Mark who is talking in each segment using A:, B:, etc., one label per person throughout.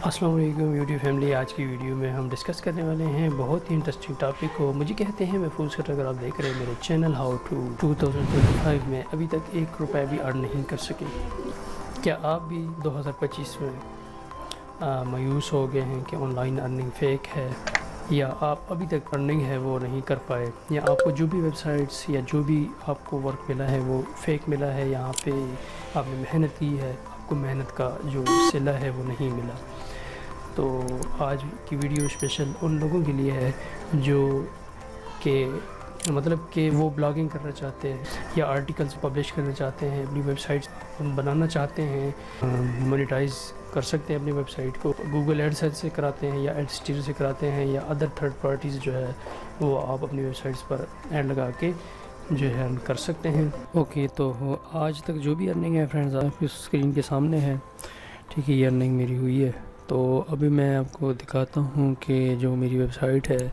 A: السلام علیکم YouTube family. آج کی ویڈیو میں ہم ڈسکس کرنے والے ہیں بہت ہی انٹرسٹنگ ٹاپک کو. مجھے کہتے ہیں محفوظ کر. اگر آپ دیکھ رہے ہیں میرے چینل ہاؤ ٹو 2025 میں ابھی تک 1 روپے بھی ارن نہیں کر سکے. کیا آپ بھی 2025 میں مایوس ہو گئے ہیں کہ آن لائن ارننگ فیک ہے، یا آپ ابھی تک ارننگ ہے وہ نہیں کر پائے، یا آپ کو جو بھی ویب سائٹس یا جو بھی آپ کو ورک ملا ہے وہ فیک ملا ہے، یہاں پہ آپ نے محنت کی ہے، آپ کو محنت کا جو صلہ ہے وہ نہیں ملا. تو آج کی ویڈیو اسپیشل ان لوگوں کے لیے ہے جو کہ مطلب کہ وہ بلاگنگ کرنا چاہتے ہیں یا آرٹیکلز پبلش کرنا چاہتے ہیں، اپنی ویب سائٹس بنانا چاہتے ہیں، مونیٹائز کر سکتے ہیں اپنی ویب سائٹ کو. گوگل ایڈسینس سے کراتے ہیں یا ایڈسٹیئر سے کراتے ہیں یا ادر تھرڈ پارٹیز جو ہے وہ آپ اپنی ویب سائٹس پر ایڈ لگا کے جو ہے ارن کر سکتے ہیں. اوکے، تو آج تک جو بھی ارننگ ہے فرینڈز آپ کی اسکرین کے سامنے ہے. ٹھیک ہے، یہ ارننگ میری ہوئی ہے. تو ابھی میں آپ کو دکھاتا ہوں کہ جو میری ویب سائٹ ہے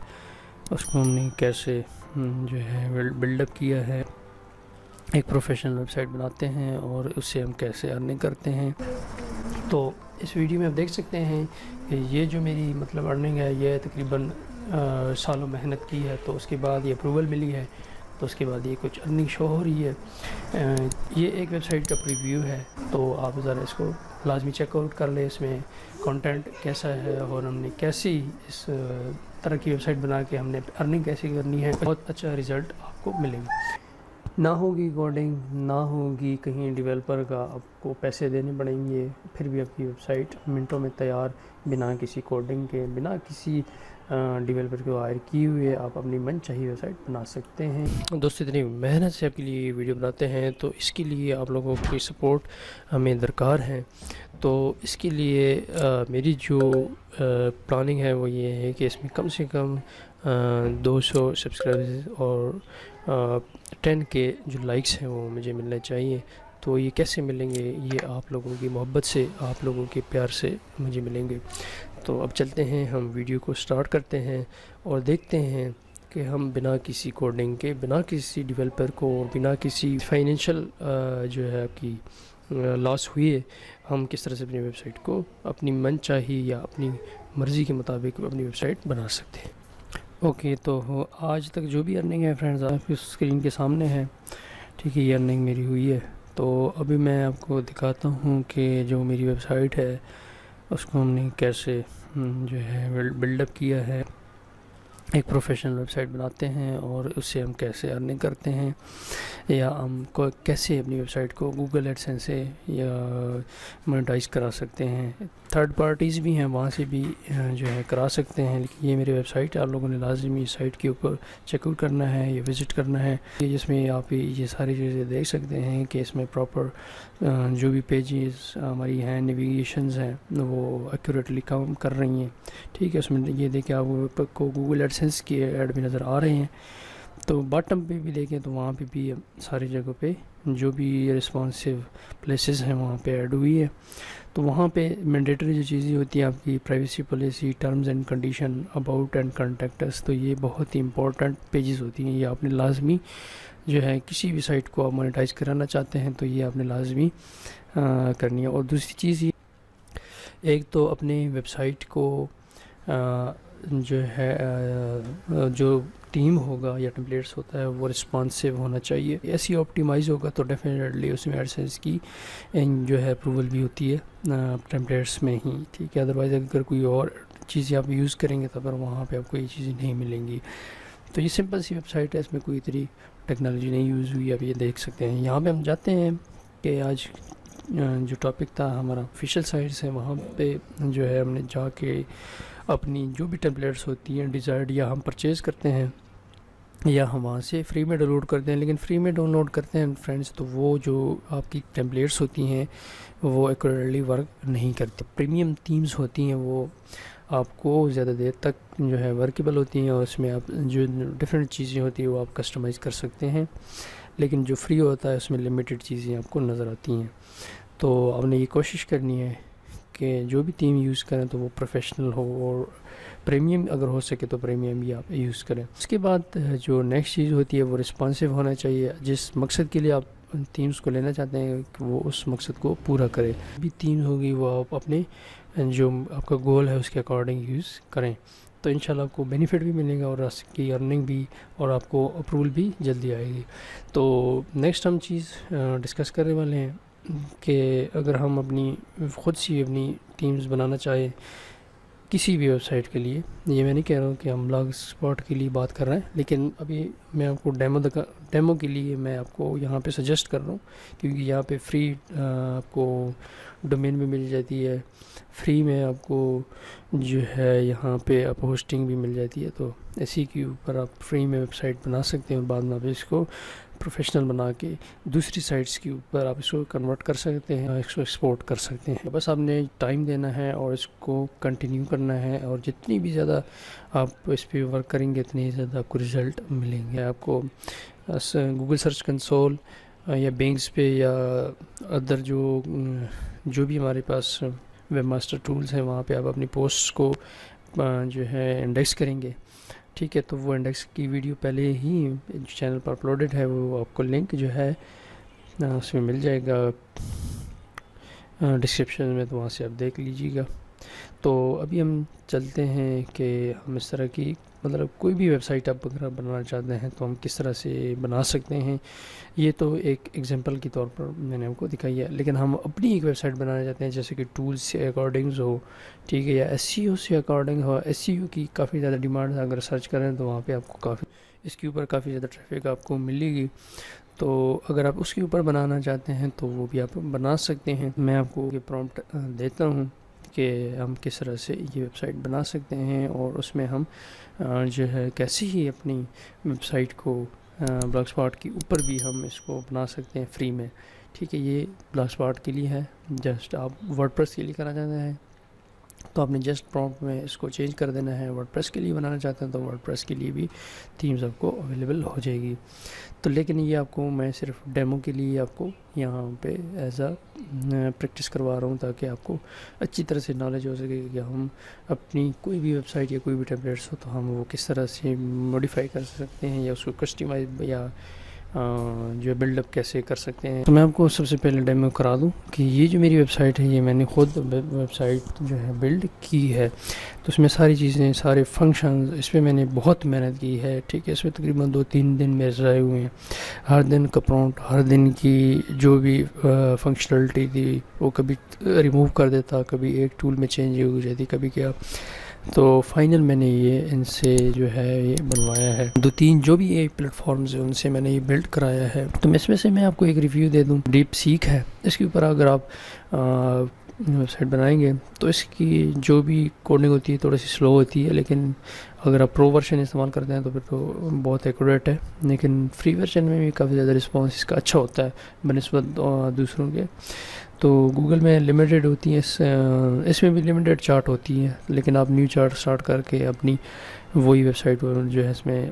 A: اس کو ہم نے کیسے جو ہے بلڈ اپ کیا ہے. ایک پروفیشنل ویب سائٹ بناتے ہیں اور اس سے ہم کیسے ارننگ کرتے ہیں. تو اس ویڈیو میں آپ دیکھ سکتے ہیں کہ یہ جو میری مطلب ارننگ ہے یہ تقریباً سالوں محنت کی ہے، تو اس کے بعد یہ اپروول ملی ہے، تو اس کے بعد یہ کچھ ارننگ شو ہو رہی ہے. یہ ایک ویب سائٹ کا پریویو ہے، تو آپ ذرا اس کو لازمی چیک آؤٹ کر لیں. اس میں کنٹینٹ کیسا ہے اور ہم نے کیسی اس طرح کی ویب سائٹ بنا کے ہم نے ارننگ کیسی کرنی ہے. بہت اچھا رزلٹ آپ کو ملے گا. نہ ہوگی کوڈنگ، نہ ہوگی کہیں ڈیولپر کا آپ کو پیسے دینے پڑیں گے، پھر بھی آپ کی ویب سائٹ منٹوں میں تیار، بنا کسی کوڈنگ کے، بنا کسی ڈیولپر کو ہائر کیے ہوئے آپ اپنی من چاہیے ویب سائٹ بنا سکتے ہیں. دوستو اتنی محنت سے آپ کے لیے ویڈیو بناتے ہیں تو اس کے لیے آپ لوگوں کی سپورٹ ہمیں درکار ہے. تو اس کے لیے میری جو پلاننگ ہے وہ یہ ہے کہ اس میں کم سے کم 200 سبسکرائبرز اور 10 کے جو لائکس ہیں وہ مجھے ملنے چاہیے. تو یہ کیسے ملیں گے؟ یہ آپ لوگوں کی محبت سے، آپ لوگوں کے پیار سے مجھے ملیں گے. تو اب چلتے ہیں، ہم ویڈیو کو سٹارٹ کرتے ہیں اور دیکھتے ہیں کہ ہم بنا کسی کوڈنگ کے، بنا کسی ڈیولپر کو، بنا کسی فائنینشیل جو ہے آپ کی لاس ہوئی ہے، ہم کس طرح سے اپنی ویب سائٹ کو اپنی من چاہی یا اپنی مرضی کے مطابق اپنی ویب سائٹ بنا سکتے ہیں. اوکے، تو آج تک جو بھی ارننگ ہے فرینڈز آپ کی اسکرین کے سامنے ہے. ٹھیک ہے، یہ ارننگ میری ہوئی ہے. تو ابھی میں آپ کو دکھاتا ہوں کہ جو میری ویب سائٹ ہے اس کو ہم نے کیسے جو ہے بلڈ اپ کیا ہے. ایک پروفیشنل ویب سائٹ بناتے ہیں اور اس سے ہم کیسے ارننگ کرتے ہیں، یا ہم کو کیسے اپنی ویب سائٹ کو گوگل ایڈسینس سے یا مونیٹائز کرا سکتے ہیں. تھرڈ پارٹیز بھی ہیں، وہاں سے بھی جو ہے کرا سکتے ہیں. لیکن یہ میری ویب سائٹ ہے، آپ لوگوں نے لازمی سائٹ کے اوپر چیک آؤٹ کرنا ہے یا وزٹ کرنا ہے، جس میں آپ یہ ساری چیزیں دیکھ سکتے ہیں کہ اس میں پراپر جو بھی پیجز ہماری ہیں، نیویگیشنز ہیں، وہ ایکوریٹلی کام کر رہی ہیں. ٹھیک ہے، اس میں یہ دیکھیں آپ کو گوگل ایڈسینس کے ایڈ بھی نظر آ رہے ہیں. تو باٹم پہ بھی دیکھیں تو وہاں پہ بھی ساری جگہوں پہ جو بھی ریسپانسو پلیسز ہیں وہاں پہ ایڈ ہوئی ہے. تو وہاں پہ مینڈیٹری جو چیزیں ہوتی ہیں آپ کی privacy policy, terms and condition, about and contacts, تو یہ بہت ہی امپورٹنٹ پیجز ہوتی ہیں. یہ آپ نے لازمی جو ہے کسی بھی سائٹ کو آپ مونیٹائز کرانا چاہتے ہیں تو یہ آپ نے لازمی کرنی ہے. اور دوسری چیز یہ، ایک تو اپنے ویب سائٹ کو جو ہے جو ٹیم ہوگا یا ٹیمپلیٹس ہوتا ہے وہ رسپانسو ہونا چاہیے. ایسی آپٹیمائز ہوگا تو ڈیفینیٹلی اس میں ایڈسینس کی جو ہے اپروول بھی ہوتی ہے ٹیمپلیٹس میں ہی. ٹھیک ہے، ادروائز اگر کوئی اور چیزیں آپ یوز کریں گے تو پھر وہاں پہ آپ کو یہ چیزیں نہیں ملیں گی. تو یہ سمپل سی ویب سائٹ ہے، اس میں کوئی اتنی ٹیکنالوجی نہیں یوز ہوئی. آپ یہ دیکھ سکتے ہیں. یہاں پہ ہم جاتے ہیں کہ آج جو ٹاپک تھا ہمارا آفیشیل سائٹس ہیں، وہاں پہ جو ہے ہم نے جا کے اپنی جو بھی ٹیمپلیٹس ہوتی ہیں ڈیزائرڈ یا ہم پرچیز کرتے ہیں یا ہم وہاں سے فری میں ڈاؤن لوڈ کرتے ہیں. لیکن فری میں ڈاؤن لوڈ کرتے ہیں فرینڈس تو وہ جو آپ کی ٹیمپلیٹس ہوتی ہیں وہ ایکوریٹلی ورک نہیں کرتی. پریمیم تھیمز ہوتی ہیں وہ آپ کو زیادہ دیر تک جو ہے ورکیبل ہوتی ہیں، اور اس میں آپ جو ڈفرینٹ چیزیں ہوتی ہیں وہ آپ کسٹمائز کر سکتے ہیں. لیکن جو فری ہوتا ہے اس میں لمیٹڈ چیزیں آپ کو نظر آتی ہیں. تو آپ نے یہ کوشش کرنی ہے کہ جو بھی تھیم یوز کریں تو وہ پروفیشنل ہو، اور پریمیم اگر ہو سکے تو پریمیم بھی آپ یوز کریں. اس کے بعد جو نیکسٹ چیز ہوتی ہے وہ رسپانسو ہونا چاہیے. جس مقصد کے لیے آپ تھیمز کو لینا چاہتے ہیں کہ وہ اس مقصد کو پورا کرے. بھی تھیم ہوگی وہ آپ اپنے جو آپ کا گول ہے اس کے اکارڈنگ یوز کریں، تو انشاءاللہ آپ کو بینیفٹ بھی ملے گا اور اس کی ارننگ بھی، اور آپ کو اپروول بھی جلدی آئے گی۔ تو نیکسٹ ہم چیز ڈسکس کرنے والے ہیں کہ اگر ہم اپنی خود سے اپنی ٹیمز بنانا چاہیں کسی بھی ویب سائٹ کے لیے، یہ میں نہیں کہہ رہا ہوں کہ ہم بلاگ اسپاٹ کے لیے بات کر رہے ہیں، لیکن ابھی میں آپ کو ڈیمو کے لیے میں آپ کو یہاں پہ سجیسٹ کر رہا ہوں، کیونکہ یہاں پہ فری آپ کو ڈومین بھی مل جاتی ہے، فری میں آپ کو جو ہے یہاں پہ آپ ہوسٹنگ بھی مل جاتی ہے، تو اسی کے اوپر آپ فری میں ویب سائٹ بنا سکتے ہیں اور بعد میں آپ اس کو پروفیشنل بنا کے دوسری سائٹس کے اوپر آپ اس کو کنورٹ کر سکتے ہیں، اس کو ایکسپورٹ کر سکتے ہیں۔ بس آپ نے ٹائم دینا ہے اور اس کو کنٹینیو کرنا ہے، اور جتنی بھی زیادہ آپ اس پہ ورک کریں گے اتنی زیادہ آپ کو رزلٹ ملیں گے۔ آپ کو گوگل سرچ کنسول یا بینگس پہ یا ادر جو بھی ہمارے پاس ویب ماسٹر ٹولز ہیں وہاں پہ آپ اپنی پوسٹ کو جو ہے انڈیکس کریں گے، ٹھیک ہے؟ تو وہ انڈیکس کی ویڈیو پہلے ہی چینل پر اپلوڈڈ ہے، وہ آپ کو لنک جو ہے اس میں مل جائے گا ڈسکرپشن میں، تو وہاں سے آپ دیکھ لیجیے گا۔ تو ابھی ہم چلتے ہیں کہ ہم اس طرح کی مطلب کوئی بھی ویب سائٹ آپ اگر بنانا چاہتے ہیں تو ہم کس طرح سے بنا سکتے ہیں۔ یہ تو ایک ایگزامپل کے طور پر میں نے آپ کو دکھائی ہے، لیکن ہم اپنی ایک ویب سائٹ بنانا چاہتے ہیں جیسے کہ ٹولز سے اکارڈنگ ہو، ٹھیک ہے، یا ایس سی او سے اکارڈنگ ہو۔ ایس سی او کی کافی زیادہ ڈیمانڈ ہے، اگر سرچ کریں تو وہاں پہ آپ کو کافی اس کے اوپر کافی زیادہ ٹریفک آپ کو ملے گی، تو اگر آپ اس کے اوپر بنانا چاہتے ہیں تو وہ بھی آپ بنا سکتے ہیں۔ میں آپ کو یہ پرومپٹ دیتا ہوں کہ ہم کس طرح سے یہ ویب سائٹ بنا سکتے ہیں، اور اس میں ہم جو ہے کیسے ہی اپنی ویب سائٹ کو بلاگ اسپاٹ کے اوپر بھی ہم اس کو بنا سکتے ہیں فری میں، ٹھیک ہے؟ یہ بلاگ اسپاٹ کے لیے ہے، جسٹ آپ ورڈ پریس کے لیے کرنا چاہتے ہیں تو آپ نے جسٹ پرومپٹ میں اس کو چینج کر دینا ہے۔ ورڈ پریس کے لیے بنانا چاہتے ہیں تو ورڈ پریس کے لیے بھی تھیمز آپ کو اویلیبل ہو جائے گی۔ تو لیکن یہ آپ کو میں صرف ڈیمو کے لیے آپ کو یہاں پہ ایز پریکٹس کروا رہا ہوں، تاکہ آپ کو اچھی طرح سے نالج ہو سکے کہ ہم اپنی کوئی بھی ویب سائٹ یا کوئی بھی ٹیمپلیٹس ہو تو ہم وہ کس طرح سے موڈیفائی کر سکتے ہیں، یا اس کو کسٹمائز یا جو بلڈ اپ کیسے کر سکتے ہیں۔ تو میں آپ کو سب سے پہلے ڈیمو کرا دوں کہ یہ جو میری ویب سائٹ ہے، یہ میں نے خود ویب سائٹ جو ہے بلڈ کی ہے، تو اس میں ساری چیزیں، سارے فنکشنز، اس پہ میں نے بہت محنت کی ہے، ٹھیک ہے؟ اس میں تقریباً 2-3 دن میرے ضائع ہوئے ہیں۔ ہر دن کا پرومپٹ، ہر دن کی جو بھی فنکشنلٹی تھی وہ کبھی ریموو کر دیتا، کبھی ایک ٹول میں چینج ہو جاتی، کبھی کیا، تو فائنل میں نے یہ ان سے جو ہے یہ بنوایا ہے۔ 2-3 جو بھی یہ پلیٹ فارمز ہیں ان سے میں نے یہ بلڈ کرایا ہے۔ تو اس میں سے میں آپ کو ایک ریویو دے دوں، ڈیپ سیک ہے، اس کے اوپر اگر آپ ویب سائٹ بنائیں گے تو اس کی جو بھی کوڈنگ ہوتی ہے تھوڑی سی سلو ہوتی ہے، لیکن اگر آپ پرو ورژن استعمال کرتے ہیں تو پھر تو بہت ایکوریٹ ہے، لیکن فری ورژن میں بھی کافی زیادہ رسپانس اس کا اچھا ہوتا ہے بنسبت دوسروں کے۔ تو گوگل میں لمیٹڈ ہوتی ہے، اس میں بھی لمیٹڈ چارٹ ہوتی ہے، لیکن آپ نیو چارٹ سٹارٹ کر کے اپنی وہی ویب سائٹ پر جو ہے اس میں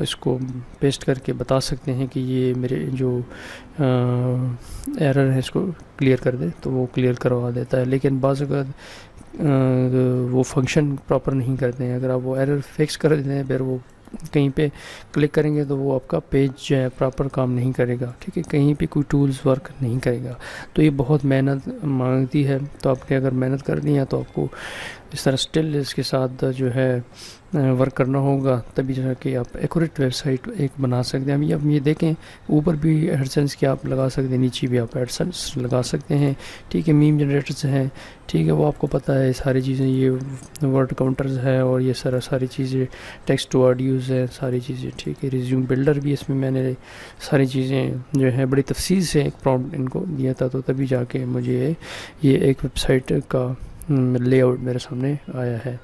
A: اس کو پیسٹ کر کے بتا سکتے ہیں کہ یہ میرے جو ایرر ہے اس کو کلیئر کر دے، تو وہ کلیئر کروا دیتا ہے۔ لیکن بعض اوقات وہ فنکشن پراپر نہیں کرتے ہیں، اگر آپ وہ ایرر فکس کر دیتے ہیں پھر وہ کہیں پہ کلک کریں گے تو وہ آپ کا پیج جو ہے پراپر کام نہیں کرے گا، ٹھیک ہے؟ کہیں پہ کوئی ٹولز ورک نہیں کرے گا، تو یہ بہت محنت مانگتی ہے۔ تو آپ نے اگر محنت کرنی ہے تو آپ کو اس طرح اسٹل اس کے ساتھ جو ہے ورک کرنا ہوگا، تبھی جا کے آپ ایکوریٹ ویب سائٹ ایک بنا سکتے ہیں۔ اب یہ دیکھیں اوپر بھی ایڈسنس کے آپ لگا سکتے ہیں، نیچے بھی آپ ایڈسنس لگا سکتے ہیں، ٹھیک ہے؟ میم جنریٹرز ہیں، ٹھیک ہے، وہ آپ کو پتہ ہے ساری چیزیں، یہ ورڈ کاؤنٹرز ہے اور یہ ساری چیزیں، ٹیکسٹ ٹو آڈیوز ہے، ساری چیزیں، ٹھیک ہے؟ ریزیوم بلڈر بھی اس میں میں نے ساری چیزیں جو ہے بڑی تفصیل سے ایک پرومپٹ ان کو دیا تھا، تو تبھی جا کے مجھے یہ ایک ویب سائٹ کا لے آؤٹ میرے سامنے آیا ہے۔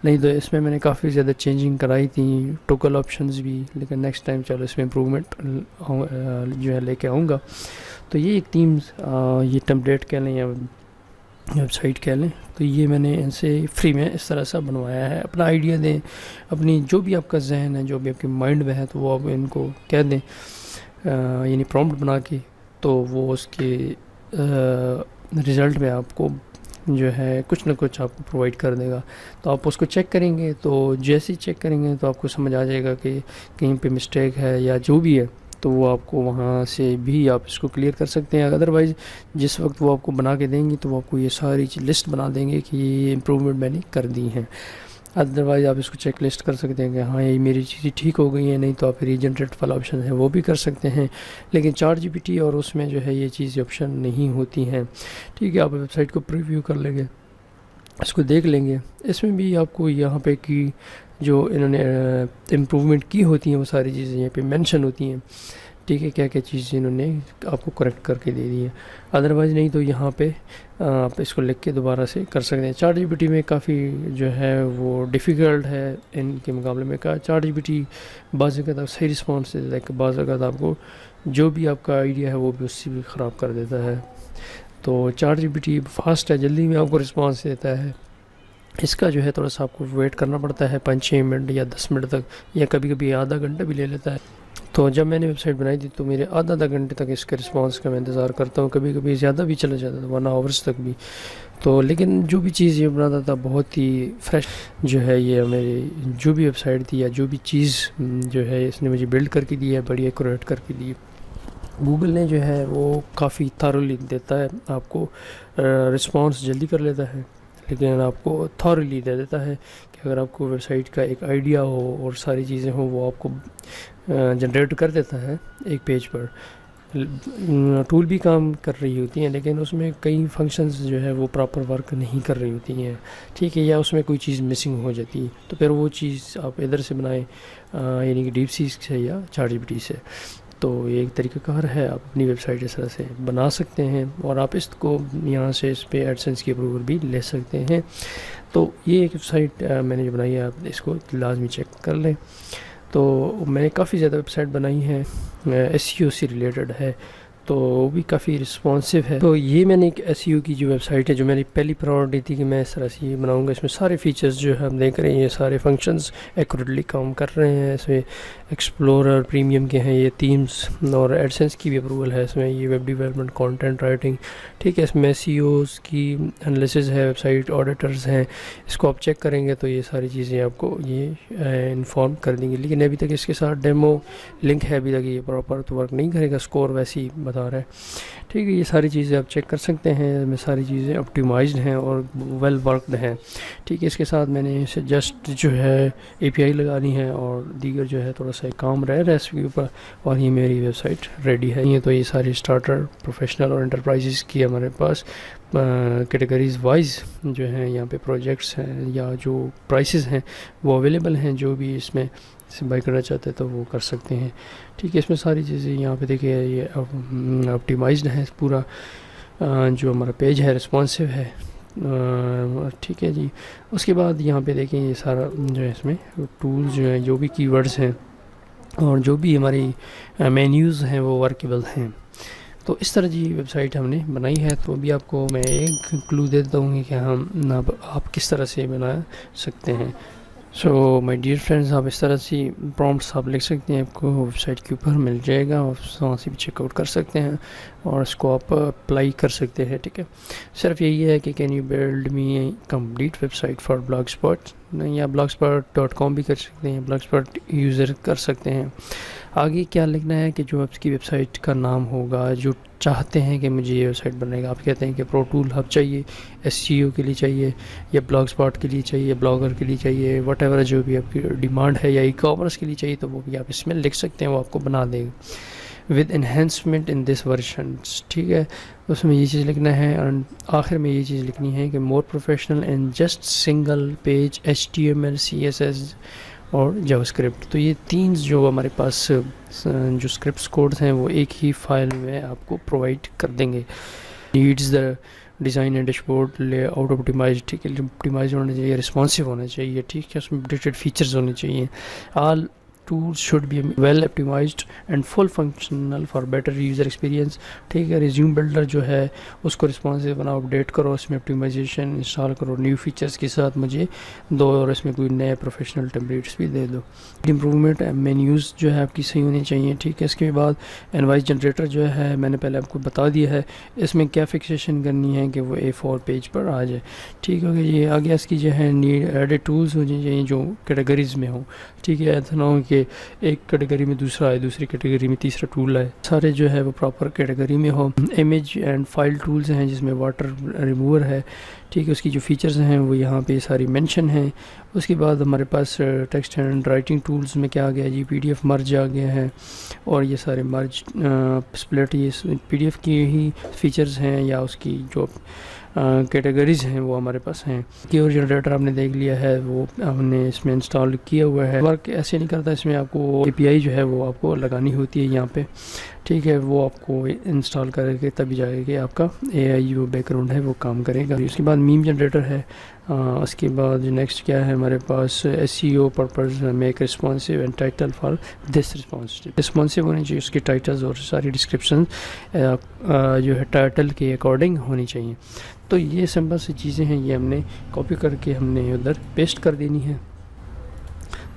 A: نہیں تو اس میں نے کافی زیادہ چینجنگ کرائی تھی، ٹوگل آپشنز بھی، لیکن نیکسٹ ٹائم چلو اس میں امپرومنٹ جو ہے لے کے آؤں گا۔ تو یہ ایک تھیمز، یہ ٹیمپلیٹ کہہ لیں یا ویب سائٹ کہہ لیں، تو یہ میں نے ان سے فری میں اس طرح سے بنوایا ہے۔ اپنا آئیڈیا دیں، اپنی جو بھی آپ کا ذہن ہے، جو بھی آپ کے مائنڈ میں ہے، تو وہ آپ ان کو کہہ دیں، یعنی پرومپٹ بنا کے، تو وہ اس کے رزلٹ میں آپ کو جو ہے کچھ نہ کچھ آپ کو پرووائڈ کر دے گا۔ تو آپ اس کو چیک کریں گے، تو جیسے ہی چیک کریں گے تو آپ کو سمجھ آ جائے گا کہ کہیں پہ مسٹیک ہے یا جو بھی ہے، تو وہ آپ کو وہاں سے بھی آپ اس کو کلیئر کر سکتے ہیں. ادروائز جس وقت وہ آپ کو بنا کے دیں گے تو وہ آپ کو یہ ساری لسٹ بنا دیں گے کہ یہ امپرومنٹ میں نے کر دی ہیں. ادروائز آپ اس کو چیک لسٹ کر سکتے ہیں کہ ہاں یہ میری چیزیں ٹھیک ہو گئی ہیں, نہیں تو آپ ریجنریٹ والا آپشن ہے وہ بھی کر سکتے ہیں. لیکن چاٹ جی پی ٹی اور اس میں جو ہے یہ چیزیں آپشن نہیں ہوتی ہیں. ٹھیک ہے, آپ ویب سائٹ کو پریویو کر لیں گے, اس کو دیکھ لیں گے. اس میں بھی آپ کو یہاں پہ کی جو انہوں نے امپرومنٹ کی ہوتی ہیں وہ ساری چیزیں یہاں پہ مینشن ہوتی ہیں. ٹھیک ہے, کیا کیا چیزیں انہوں نے آپ کو کریکٹ کر کے دے دی ہیں. ادروائز نہیں تو یہاں پہ آپ اس کو لکھ کے دوبارہ سے کر سکتے ہیں. چاٹ جی پی ٹی میں کافی جو ہے وہ ڈیفیکلٹ ہے ان کے مقابلے میں. چاٹ جی پی ٹی بعض اوقات آپ صحیح رسپانس دیتا ہے کہ بعض اوقات آپ کو جو بھی آپ کا آئیڈیا ہے وہ بھی اس سے بھی خراب کر دیتا ہے. تو چاٹ جی پی ٹی فاسٹ ہے, جلدی میں آپ کو رسپانس دیتا ہے. اس کا جو ہے تھوڑا سا آپ کو ویٹ کرنا پڑتا ہے 5-6 منٹ یا 10 منٹ تک, یا کبھی کبھی آدھا گھنٹہ بھی لے لیتا ہے. تو جب میں نے ویب سائٹ بنائی تھی تو میرے آدھا گھنٹے تک اس کے رسپانس کا میں انتظار کرتا ہوں, کبھی کبھی زیادہ بھی چلا جاتا تھا 1 آورس تک بھی. تو لیکن جو بھی چیز یہ بناتا تھا بہت ہی فریش جو ہے, یہ میری جو بھی ویب سائٹ تھی یا جو بھی چیز جو ہے اس نے مجھے بلڈ کر کے دی ہے, بڑی ایکوریٹ کر کے دی. گوگل نے جو ہے وہ کافی تھارولی دیتا ہے آپ کو, رسپانس جلدی کر لیتا ہے, لیکن آپ کو تھارولی دے دیتا ہے کہ اگر آپ کو ویب سائٹ کا ایک آئیڈیا ہو اور ساری چیزیں ہوں وہ آپ کو جنریٹ کر دیتا ہے ایک پیج پر. ٹول بھی کام کر رہی ہوتی ہیں لیکن اس میں کئی فنکشنز جو ہے وہ پراپر ورک نہیں کر رہی ہوتی ہیں. ٹھیک ہے, یا اس میں کوئی چیز مسنگ ہو جاتی ہے تو پھر وہ چیز آپ ادھر سے بنائیں, یعنی کہ ڈیپ سیک سے یا چاٹ جی پی ٹی سے. تو یہ ایک طریقہ کار ہے, آپ اپنی ویب سائٹ اس طرح سے بنا سکتے ہیں اور آپ اس کو یہاں سے اس پہ ایڈسنس کی اپروول بھی لے سکتے ہیں. تو یہ ایک ویب سائٹ میں نے جو بنائی ہے آپ اس کو لازمی چیک کر لیں. تو میں نے کافی زیادہ ویب سائٹ بنائی ہیں, ایس ای او سے ریلیٹڈ ہے, تو وہ بھی کافی رسپانسو ہے. تو یہ میں نے ایک ایس ای او کی جو ویب سائٹ ہے جو میری پہلی پرائورٹی تھی کہ میں اس طرح سے یہ بناؤں گا. اس میں سارے فیچرز جو ہے ہم دیکھ رہے ہیں, یہ سارے فنکشنز ایکوریٹلی کام کر رہے ہیں. اس میں ایکسپلورر پریمیم کے ہیں, یہ تھیمز اور ایڈسنس کی بھی اپروول ہے اس میں, یہ ویب ڈیولپمنٹ, کانٹینٹ رائٹنگ. ٹھیک ہے, اس میں سی اوز کی انالیسز ہے, ویب سائٹ آڈیٹرز ہیں. اس کو آپ چیک کریں گے تو یہ ساری چیزیں آپ کو یہ انفارم کر دیں گے. لیکن ابھی تک اس کے ساتھ ڈیمو لنک ہے, ابھی تک یہ پراپر تو ورک نہیں کرے گا, اسکور ویسے ہی بتا رہا ہے. ٹھیک ہے, یہ ساری چیزیں آپ چیک کر سکتے ہیں. اس میں ساری چیزیں آپٹیمائزڈ ہیں اور ویل ورکڈ ہیں. ٹھیک ہے, اس کے ساتھ میں نے اسے جسٹ جو ہے اے پی آئی لگانی ہے اور دیگر جو ہے تھوڑا سا کام رہ رہا ہے اس کے اوپر, اور یہ میری ویب سائٹ ریڈی ہے. یہ تو یہ ساری اسٹارٹر, پروفیشنل اور انٹرپرائزز کی ہمارے پاس کیٹیگریز وائز جو ہیں یہاں پہ پروجیکٹس ہیں یا جو پرائسز ہیں وہ اویلیبل ہیں. جو بھی اس میں سے بائی کرنا چاہتے ہیں تو وہ کر سکتے ہیں. ٹھیک ہے, اس میں ساری چیزیں یہاں پہ دیکھیں, یہ آپٹیمائزڈ ہے پورا جو ہمارا پیج ہے, رسپانسو ہے. ٹھیک ہے جی, اس کے بعد یہاں پہ دیکھیں یہ سارا جو ہے اس میں ٹولز جو ہیں, جو بھی کی ورڈز ہیں اور جو بھی ہماری مینیوز ہیں وہ ورکیبل ہیں. تو اس طرح جی ویب سائٹ ہم نے بنائی ہے. تو ابھی آپ کو میں ایک کلو دے دیتا ہوں کہ ہم آپ کس طرح سے بنا سکتے ہیں. سو مائی ڈیئر فرینڈز, آپ اس طرح سے پرومپٹس آپ لکھ سکتے ہیں, آپ کو ویب سائٹ کے اوپر مل جائے گا, اور وہاں سے بھی چیک آؤٹ کر سکتے ہیں اور اس کو آپ اپلائی کر سکتے ہیں. ٹھیک ہے, صرف یہی ہے کہ can you build me complete website for Blogspot, یا blogspot.com بھی کر سکتے ہیں, blogspot یوزر کر سکتے ہیں. آگے کیا لکھنا ہے کہ جو آپ کی ویب سائٹ کا نام ہوگا, جو چاہتے ہیں کہ مجھے یہ ویب سائٹ بنائے گا. آپ کہتے ہیں کہ پرو ٹول ہب چاہیے, ایس سی او کے لیے چاہیے, یا بلاگ اسپاٹ کے لیے چاہیے, بلاگر کے لیے چاہیے, وٹ ایور جو بھی آپ کی ڈیمانڈ ہے, یا ای کامرس کے لیے چاہیے, تو وہ بھی آپ اس میں لکھ سکتے ہیں, وہ آپ کو بنا دے گا with enhancement in this versions. ٹھیک ہے, اس میں یہ چیز لکھنا ہے, اور آخر میں یہ چیز لکھنی ہے کہ more professional and just single page HTML CSS اور جاوا اسکرپٹ. تو یہ تین جو ہمارے پاس جو اسکرپٹس کوڈز ہیں وہ ایک ہی فائل میں آپ کو پرووائڈ کر دیں گے. Needs the design and dashboard layout optimize. ٹھیک ہے, آپٹیمائز ہونا چاہیے, رسپانسو ہونا چاہیے. ٹھیک ہے, اس میں اپڈیٹڈ فیچرز ہونے چاہیے. آل tools should be well optimized and full functional for better user experience. ٹھیک ہے, ریزیوم بلڈر جو ہے اس کو رسپانسو بناؤ, اپڈیٹ کرو, اس میں optimization انسٹال کرو نیو فیچرز کے ساتھ مجھے دو, اور اس میں کوئی نئے پروفیشنل ٹیمپلیٹس بھی دے دو. امپروومنٹ مینیوز جو ہے آپ کی صحیح ہونی چاہیے. ٹھیک ہے, اس کے بعد انوائس جنریٹر جو ہے میں نے پہلے آپ کو بتا دیا ہے, اس میں کیا فکسیشن کرنی ہے کہ وہ A4 پیج پر آ جائے. ٹھیک ہے, یہ آگے اس کی جو ہے نیڈ ایڈٹ ٹولز ہونی چاہیے جو کیٹیگریز میں ہوں. ٹھیک ہے, ایسا نہ ہو کہ کہ ایک کیٹیگری میں دوسرا آئے، دوسری کیٹیگری میں تیسرا ٹول آئے، سارے جو ہے وہ پراپر کیٹیگری میں ہو۔ امیج اینڈ فائل ٹولز ہیں جس میں واٹر ریموور ہے، ٹھیک ہے، اس کی جو فیچرز ہیں وہ یہاں پہ ساری مینشن ہیں۔ اس کے بعد ہمارے پاس ٹیکسٹ اینڈ رائٹنگ ٹولز میں کیا آ گیا جی، پی ڈی ایف مرج آ گیا ہے، اور یہ سارے مرج سپلٹ، یہ پی ڈی ایف کی ہی فیچرز ہیں یا اس کی جو کیٹیگریز ہیں وہ ہمارے پاس ہیں۔ کی اور جنریٹر آپ نے دیکھ لیا ہے، وہ ہم نے اس میں انسٹال کیا ہوا ہے۔ ورک ایسے نہیں کرتا، اس میں آپ کو اے پی آئی جو ہے وہ آپ کو لگانی ہوتی ہے یہاں پہ، ٹھیک ہے، وہ آپ کو انسٹال کر کے تبھی جائے کہ آپ کا اے آئی جو بیک گراؤنڈ ہے وہ کام کرے گا۔ اس کے بعد میم جنریٹر ہے، اس کے بعد نیکسٹ کیا ہے ہمارے پاس، S E O purpose make responsive and title for this responsive ہونی چاہیے، اس کے ٹائٹلز اور ساری ڈسکرپشن جو ہے ٹائٹل کے اکارڈنگ ہونی چاہیے۔ تو یہ سمپل سی چیزیں ہیں، یہ ہم نے کاپی کر کے ہم نے ادھر پیسٹ کر دینی ہے۔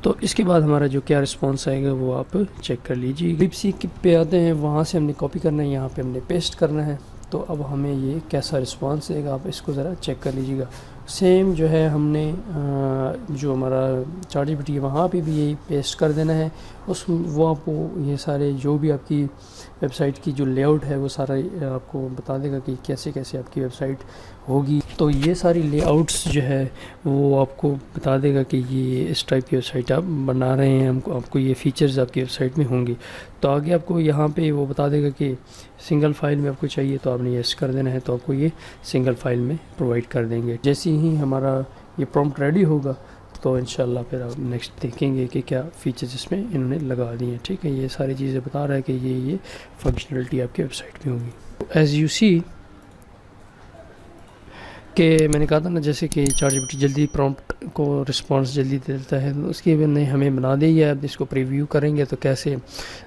A: تو اس کے بعد ہمارا جو کیا رسپانس آئے گا وہ آپ چیک کر لیجیے۔ ڈیپ سیک پہ آتے ہیں، وہاں سے ہم نے کاپی کرنا ہے، یہاں پہ ہم نے پیسٹ کرنا ہے۔ تو اب ہمیں یہ کیسا رسپانس دے گا آپ اس کو ذرا چیک کر لیجیے گا۔ سیم جو ہے ہم نے جو ہمارا چیٹ جی پی ٹی ہے وہاں پہ بھی یہی پیسٹ کر دینا ہے، وہ آپ کو یہ سارے جو بھی آپ کی ویب سائٹ کی جو لے آؤٹ ہے وہ سارا آپ کو بتا دے گا کہ کیسے کیسے آپ کی ویب سائٹ ہوگی۔ تو یہ ساری لے آؤٹس جو ہے وہ آپ کو بتا دے گا کہ یہ اس ٹائپ کی ویب سائٹ آپ بنا رہے ہیں، آپ کو یہ فیچرز آپ کی ویب سائٹ میں ہوں گی۔ تو آگے آپ کو یہاں پہ وہ بتا دے گا کہ سنگل فائل میں آپ کو چاہیے تو آپ نے یس کر دینا ہے، تو آپ کو یہ سنگل فائل میں پرووائڈ کر دیں گے۔ جیسے ہی ہمارا یہ پرومپٹ ریڈی ہوگا تو انشاءاللہ پھر آپ نیکسٹ دیکھیں گے کہ کیا فیچرز اس میں انہوں نے لگا دی ہیں، ٹھیک ہے۔ یہ ساری چیزیں بتا رہا ہے کہ یہ فنکشنلٹی آپ کی ویب سائٹ میں ہوگی۔ ایز یو سی کہ میں نے کہا تھا نا، جیسے کہ چیٹ جی پی ٹی جلدی پرومپٹ کو رسپانس جلدی دیتا ہے، اس کی نے ہمیں بنا دی ہے۔ اب اس کو پریویو کریں گے تو کیسے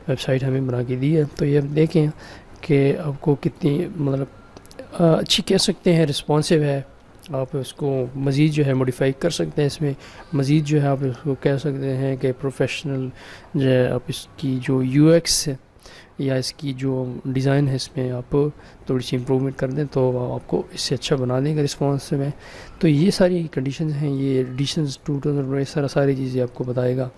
A: ویب سائٹ ہمیں بنا کے دی ہے، تو یہ دیکھیں کہ آپ کو کتنی مطلب اچھی کہہ سکتے ہیں، رسپانسو ہے۔ آپ اس کو مزید جو ہے موڈیفائی کر سکتے ہیں، اس میں مزید جو ہے آپ اس کو کہہ سکتے ہیں کہ پروفیشنل جو ہے، آپ اس کی جو یو ایکس ہے یا اس کی جو ڈیزائن ہے اس میں آپ تھوڑی سی امپروومنٹ کر دیں تو آپ کو اس سے اچھا بنا دیں گے رسپانس میں۔ تو یہ ساری کنڈیشنز ہیں، یہ ایڈیشنز 2000 ساری چیزیں آپ کو بتائے گا۔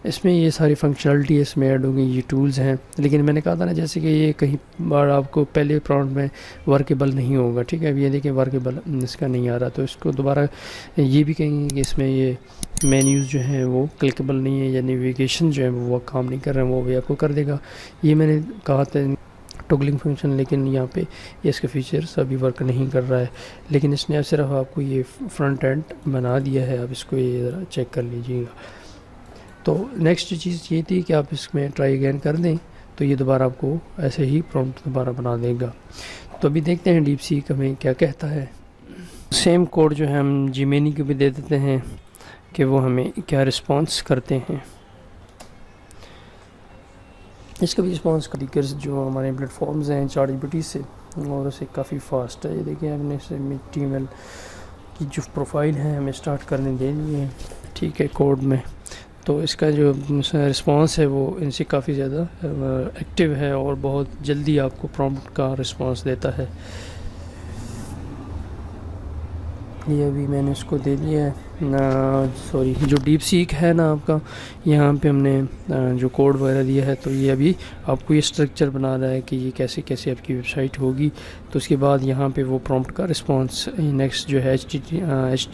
A: اس میں یہ ساری فنکشنلٹی اس میں ایڈ ہوگی، یہ ٹولز ہیں۔ لیکن میں نے کہا تھا نا جیسے کہ یہ کہیں بار آپ کو پہلے پراؤنڈ میں ورکیبل نہیں ہوگا، ٹھیک ہے۔ اب یہ دیکھیں ورکیبل اس کا نہیں آ رہا، تو اس کو دوبارہ یہ بھی کہیں گے کہ اس میں یہ مینیوز جو ہیں وہ کلکیبل نہیں ہے، یا نیویگیشن جو ہے وہ کام نہیں کر رہے ہیں، وہ بھی آپ کو کر دے گا۔ یہ میں نے کہا تھا ٹوگلنگ فنکشن، لیکن یہاں پہ یہ اس کا فیچرز ابھی ورک نہیں کر رہا ہے، لیکن اس نے صرف آپ کو یہ فرنٹ اینڈ بنا دیا ہے۔ آپ اس کو یہ ذرا چیک کر لیجیے گا۔ تو نیکسٹ چیز یہ تھی کہ آپ اس میں ٹرائی اگین کر دیں تو یہ دوبارہ آپ کو ایسے ہی پرومپٹ دوبارہ بنا دے گا۔ تو ابھی دیکھتے ہیں ڈیپ سیک ہمیں کیا کہتا ہے۔ سیم کوڈ جو ہے ہم جیمینی کو بھی دے دیتے ہیں کہ وہ ہمیں کیا رسپانس کرتے ہیں۔ اس کا بھی رسپانس دیگر جو ہمارے پلیٹ فارمز ہیں چیٹ جی پی ٹی سے اور اسے کافی فاسٹ ہے۔ یہ دیکھیں ہم نے اسے ٹی ایم ایل کی جو پروفائل ہے ہمیں اسٹارٹ کرنے دے دی ہے، ٹھیک ہے، کوڈ میں۔ تو اس کا جو رسپانس ہے وہ ان سے کافی زیادہ ایکٹیو ہے اور بہت جلدی آپ کو پرومپٹ کا رسپانس دیتا ہے۔ یہ ابھی میں نے اس کو دے دیا ہے سوری جو ڈیپ سیک ہے نا آپ کا، یہاں پہ ہم نے جو کوڈ وغیرہ دیا ہے، تو یہ ابھی آپ کو یہ اسٹرکچر بنا رہا ہے کہ یہ کیسے کیسے آپ کی ویب سائٹ ہوگی۔ تو اس کے بعد یہاں پہ وہ پرومپٹ کا رسپانس نیکسٹ جو ہے ایچ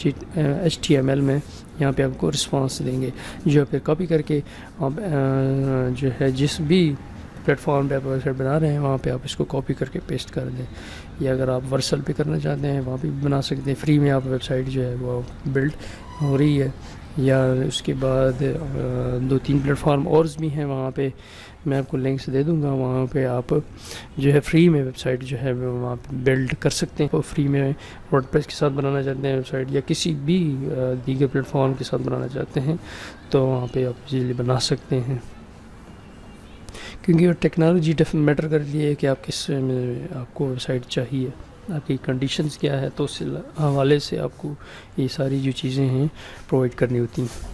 A: ٹی ایم ایل میں یہاں پہ آپ کو رسپانس دیں گے، جو پھر کاپی کر کے آپ جو ہے جس بھی پلیٹ فارم پہ آپ ویب سائٹ بنا رہے ہیں وہاں پہ آپ اس کو کاپی کر کے پیسٹ کر دیں، یا اگر آپ ورسل پہ کرنا چاہتے ہیں وہاں پہ بنا سکتے ہیں۔ فری میں آپ ویب سائٹ جو ہے وہ بلڈ ہو رہی ہے، یا اس کے بعد 2-3 پلیٹ فارم اور بھی ہیں، وہاں پہ میں آپ کو لنکس دے دوں گا، وہاں پہ آپ جو ہے فری میں ویب سائٹ جو ہے وہاں پہ بلڈ کر سکتے ہیں۔ فری میں ورڈ پریس کے ساتھ بنانا چاہتے ہیں ویب سائٹ، یا کسی بھی دیگر پلیٹ فارم کے ساتھ بنانا چاہتے ہیں تو وہاں پہ آپ ایزیلی بنا سکتے ہیں، کیونکہ وہ ٹیکنالوجی میٹر کر رہی ہے کہ آپ کس میں آپ کو ویب سائٹ چاہیے، آپ کی کنڈیشنز کیا ہے، تو اس حوالے سے آپ کو یہ ساری جو چیزیں ہیں پرووائڈ کرنی ہوتی ہیں۔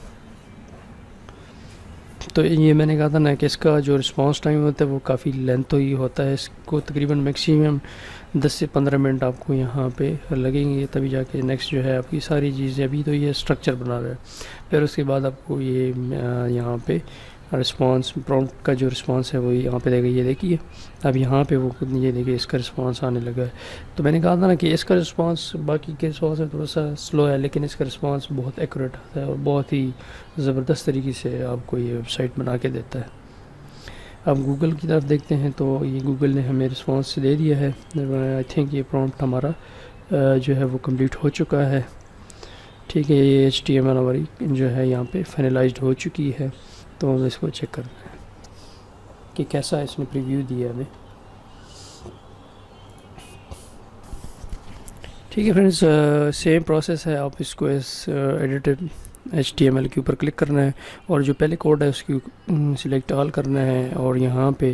A: تو یہ میں نے کہا تھا نا کہ اس کا جو رسپانس ٹائم ہوتا ہے وہ کافی لینتھ ہی ہوتا ہے، اس کو تقریباً میکسیمم 10 سے 15 منٹ آپ کو یہاں پہ لگیں گے، تبھی جا کے نیکسٹ جو ہے آپ کی ساری چیزیں، ابھی تو یہ اسٹرکچر بنا رہا ہے، پھر اس کے بعد آپ کو یہ یہاں پہ رسپانس پرومپٹ کا جو رسپانس ہے وہ یہاں پہ دے گا. یہ دیکھیے اب یہاں پہ وہ یہ دیکھیے اس کا رسپانس آنے لگا ہے. تو میں نے کہا تھا نا کہ اس کا رسپانس باقی کے رسپانس میں تھوڑا سا سلو ہے، لیکن اس کا رسپانس بہت ایکوریٹ آتا ہے اور بہت ہی زبردست طریقے سے آپ کو یہ ویب سائٹ بنا کے دیتا ہے. اب گوگل کی طرف دیکھتے ہیں تو یہ گوگل نے ہمیں رسپانس دے دیا ہے. آئی تھنک یہ پرومپٹ ہمارا جو ہے وہ کمپلیٹ ہو چکا ہے. ٹھیک ہے، یہ HTML ہماری جو ہے یہاں پہ فائنلائزڈ ہو چکی ہے. تو ہم اس کو چیک کرتے ہیں کہ کیسا اس نے پریویو دیا ہمیں. ٹھیک ہے فرینڈز، سیم پروسیس ہے. آپ اس کو ایڈیٹر HTML کے اوپر کلک کرنا ہے اور جو پہلے کوڈ ہے اس کی سلیکٹ آل کرنا ہے اور یہاں پہ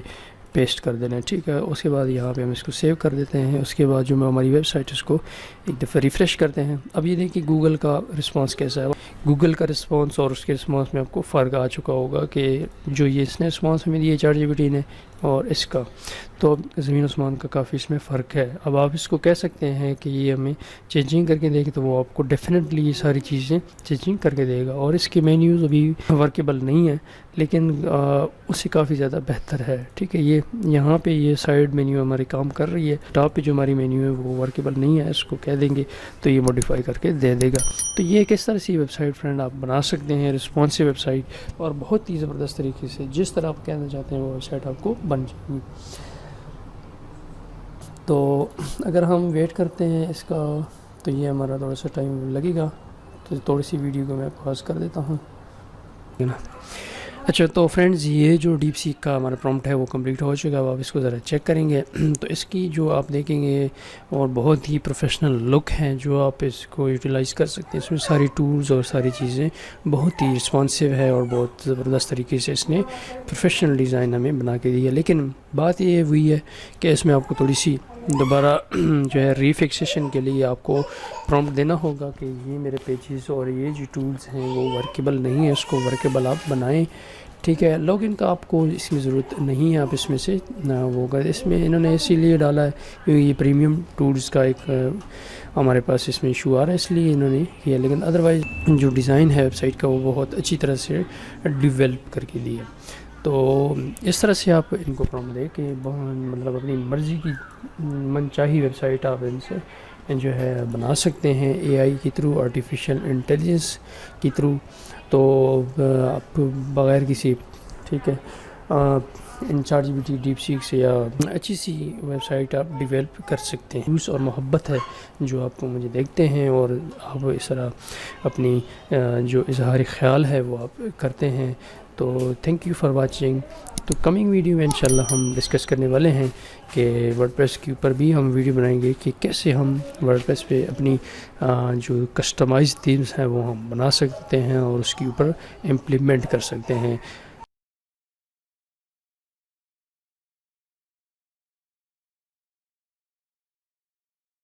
A: پیسٹ کر دینا ہے. ٹھیک ہے، اس کے بعد یہاں پہ ہم اس کو سیو کر دیتے ہیں. اس کے بعد جو ہماری ویب سائٹ اس کو ایک دفعہ ریفریش کرتے ہیں. اب یہ دیکھیں گوگل کا رسپانس کیسا ہے. گوگل کا رسپانس اور اس کے رسپانس میں آپ کو فرق آ چکا ہوگا کہ جو یہ اس نے رسپانس ہمیں دیا چیٹ GPT نے اور اس کا، تو اب زمین آسمان کا کافی اس میں فرق ہے. اب آپ اس کو کہہ سکتے ہیں کہ یہ ہمیں چینجنگ کر کے دے گا، تو وہ آپ کو ڈیفینیٹلی یہ ساری چیزیں چینجنگ کر کے دے گا. اور اس کے مینیوز ابھی ورکیبل نہیں ہیں، لیکن اس سے کافی زیادہ بہتر ہے. ٹھیک ہے، یہ یہاں پہ یہ سائڈ مینیو ہماری کام کر رہی ہے. ٹاپ پہ جو ہماری مینیو ہے وہ ورکیبل نہیں ہے، اس کو کہہ دیں گے تو یہ موڈیفائی کر کے دے دے گا. تو یہ کس طرح سے ویب سائٹ فرینڈ آپ بنا سکتے ہیں، رسپانسو ویب سائٹ، اور بہت ہی زبردست طریقے سے جس طرح آپ کہنا چاہتے ہیں وہ ویب سائٹ آپ کو بن جائے گی. تو اگر ہم ویٹ کرتے ہیں اس کا تو یہ ہمارا تھوڑا سا ٹائم لگے گا. تو تھوڑی سی ویڈیو کو میں پاز کر دیتا ہوں. اچھا، تو فرینڈز یہ جو ڈیپ سیک کا ہمارا پرومپٹ ہے وہ کمپلیٹ ہو چکا ہے. اب آپ اس کو ذرا چیک کریں گے تو اس کی جو آپ دیکھیں گے اور بہت ہی پروفیشنل لک ہیں جو آپ اس کو یوٹیلائز کر سکتے ہیں. اس میں ساری ٹولز اور ساری چیزیں بہت ہی رسپانسو ہے اور بہت زبردست طریقے سے اس نے پروفیشنل ڈیزائن ہمیں بنا کے دی ہے. لیکن بات یہ ہوئی ہے کہ اس میں آپ کو تھوڑی سی دوبارہ جو ہے ریفکسیشن کے لیے آپ کو پرومپٹ دینا ہوگا کہ یہ میرے پیجز اور یہ جو ٹولز ہیں وہ ورکیبل نہیں ہے، اس کو ورکیبل آپ بنائیں. ٹھیک ہے، لاگ ان کا آپ کو اس کی ضرورت نہیں ہے. آپ اس میں سے وہ کر، اس میں انہوں نے اسی لیے ڈالا ہے کیونکہ یہ پریمیم ٹولز کا ایک ہمارے پاس اس میں ایشو آ رہا ہے، اس لیے انہوں نے کیا. لیکن ادروائز جو ڈیزائن ہے ویب سائٹ کا وہ بہت اچھی طرح سے ڈیولپ کر کے دی ہے. تو اس طرح سے آپ ان کو پرومپٹ دے کے مطلب اپنی مرضی کی من چاہی ویب سائٹ آپ ان سے جو ہے بنا سکتے ہیں AI کے تھرو، آرٹیفیشیل انٹیلیجنس کے تھرو. تو آپ بغیر کسی، ٹھیک ہے، ان چیٹ GPT، ڈیپ سیک سے یا اچھی سی ویب سائٹ آپ ڈیولپ کر سکتے ہیں. روس اور محبت ہے جو آپ کو مجھے دیکھتے ہیں اور آپ اس طرح اپنی جو اظہار خیال ہے وہ آپ کرتے ہیں. تو تھینک یو فار واچنگ. تو کمنگ ویڈیو میں انشاءاللہ ہم ڈسکس کرنے والے ہیں کہ ورڈپریس کے اوپر بھی ہم ویڈیو بنائیں گے کہ کیسے ہم ورڈپریس پہ اپنی جو کسٹمائز تھیمز ہیں وہ ہم بنا سکتے ہیں اور اس کے اوپر امپلیمنٹ کر سکتے ہیں.